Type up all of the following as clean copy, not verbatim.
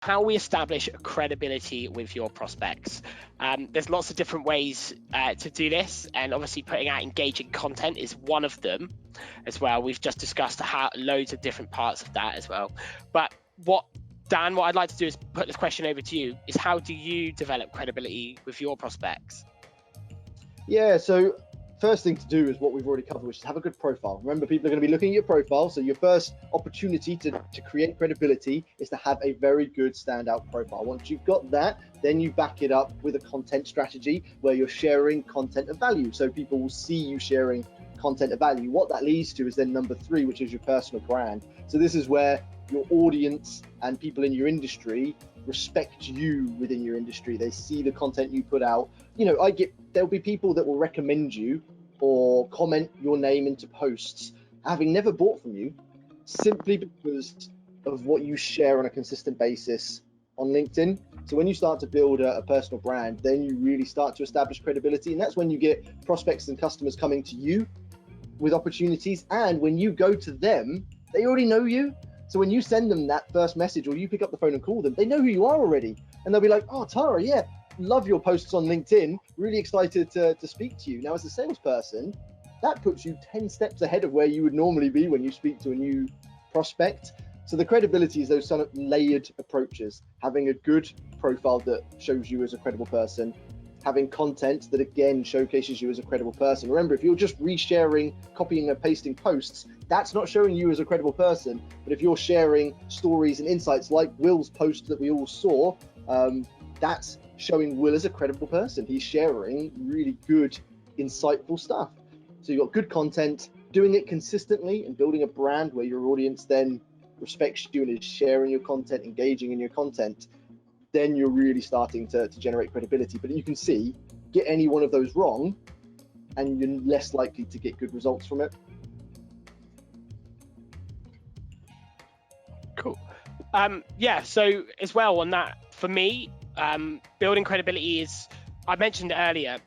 how we establish credibility with your prospects. There's lots of different ways to do this, and obviously putting out engaging content is one of them as well. We've just discussed loads of different parts of that as well. But Dan, what I'd like to do is put this question over to you, is how do you develop credibility with your prospects? Yeah, so first thing to do is what we've already covered, which is have a good profile. Remember, people are going to be looking at your profile, so your first opportunity to create credibility is to have a very good standout profile. Once you've got that, then you back it up with a content strategy where you're sharing content of value, so people will see you sharing content of value. What that leads to is then number 3, which is your personal brand. So this is where your audience and people in your industry respect you within your industry. They see the content you put out. You know, there'll be people that will recommend you or comment your name into posts having never bought from you, simply because of what you share on a consistent basis on LinkedIn. So when you start to build a personal brand, then you really start to establish credibility, and that's when you get prospects and customers coming to you with opportunities. And when you go to them, they already know you. So when you send them that first message or you pick up the phone and call them, they know who you are already. And they'll be like, oh, Tara, yeah, love your posts on LinkedIn. Really excited to speak to you. Now, as a salesperson, that puts you 10 steps ahead of where you would normally be when you speak to a new prospect. So the credibility is those sort of layered approaches, having a good profile that shows you as a credible person, having content that again showcases you as a credible person. Remember, if you're just resharing, copying and pasting posts, that's not showing you as a credible person. But if you're sharing stories and insights like Will's post that we all saw, that's showing Will as a credible person. He's sharing really good, insightful stuff. So you've got good content, doing it consistently and building a brand where your audience then respects you and is sharing your content, engaging in your content. Then you're really starting to generate credibility. But you can see, get any one of those wrong and you're less likely to get good results from it. Cool. Yeah, so as well on that, for me, building credibility is, I mentioned earlier,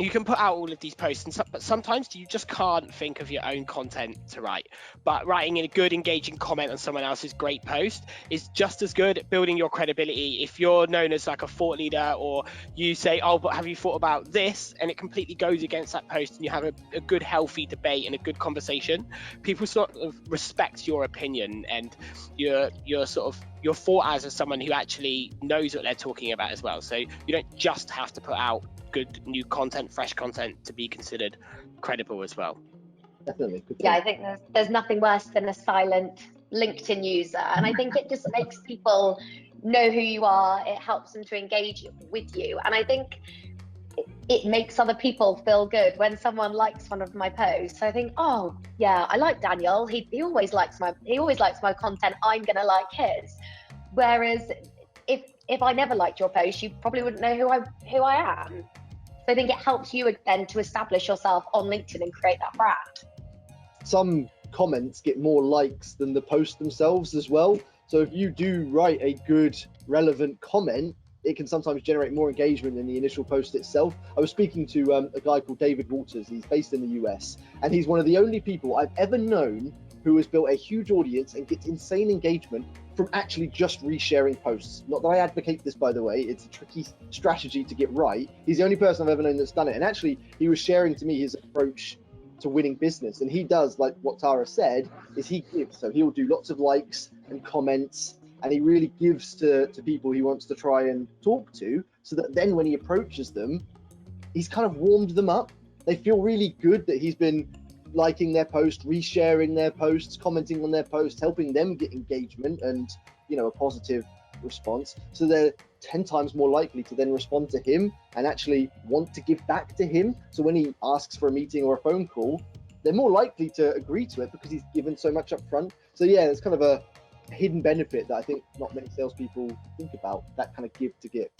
you can put out all of these posts, but sometimes you just can't think of your own content to write. But writing in a good, engaging comment on someone else's great post is just as good at building your credibility. If you're known as like a thought leader, or you say, oh, but have you thought about this? And it completely goes against that post, and you have a good, healthy debate and a good conversation, people sort of respect your opinion, and you're thought as someone who actually knows what they're talking about as well. So you don't just have to put out good new content, fresh content to be considered credible as well. Definitely. Yeah, I think there's nothing worse than a silent LinkedIn user, and I think it just makes people know who you are. It helps them to engage with you, and I think it makes other people feel good when someone likes one of my posts. So I think, oh yeah, I like Daniel. He always likes my content. I'm gonna like his. Whereas if I never liked your post, you probably wouldn't know who I am. So I think it helps you then to establish yourself on LinkedIn and create that brand. Some comments get more likes than the post themselves as well. So if you do write a good, relevant comment, it can sometimes generate more engagement than the initial post itself. I was speaking to a guy called David Walters. He's based in the US, and he's one of the only people I've ever known who has built a huge audience and gets insane engagement from actually just resharing posts. Not that I advocate this, by the way, it's a tricky strategy to get right. He's the only person I've ever known that's done it. And actually, he was sharing to me his approach to winning business. And he does, like what Tara said, is he gives. So he'll do lots of likes and comments, and he really gives to people he wants to try and talk to, so that then when he approaches them, he's kind of warmed them up. They feel really good that he's been liking their post, resharing their posts, commenting on their posts, helping them get engagement and, you know, a positive response. So they're 10 times more likely to then respond to him and actually want to give back to him. So when he asks for a meeting or a phone call, they're more likely to agree to it because he's given so much up front. So yeah, it's kind of a hidden benefit that I think not many salespeople think about, that kind of give to get.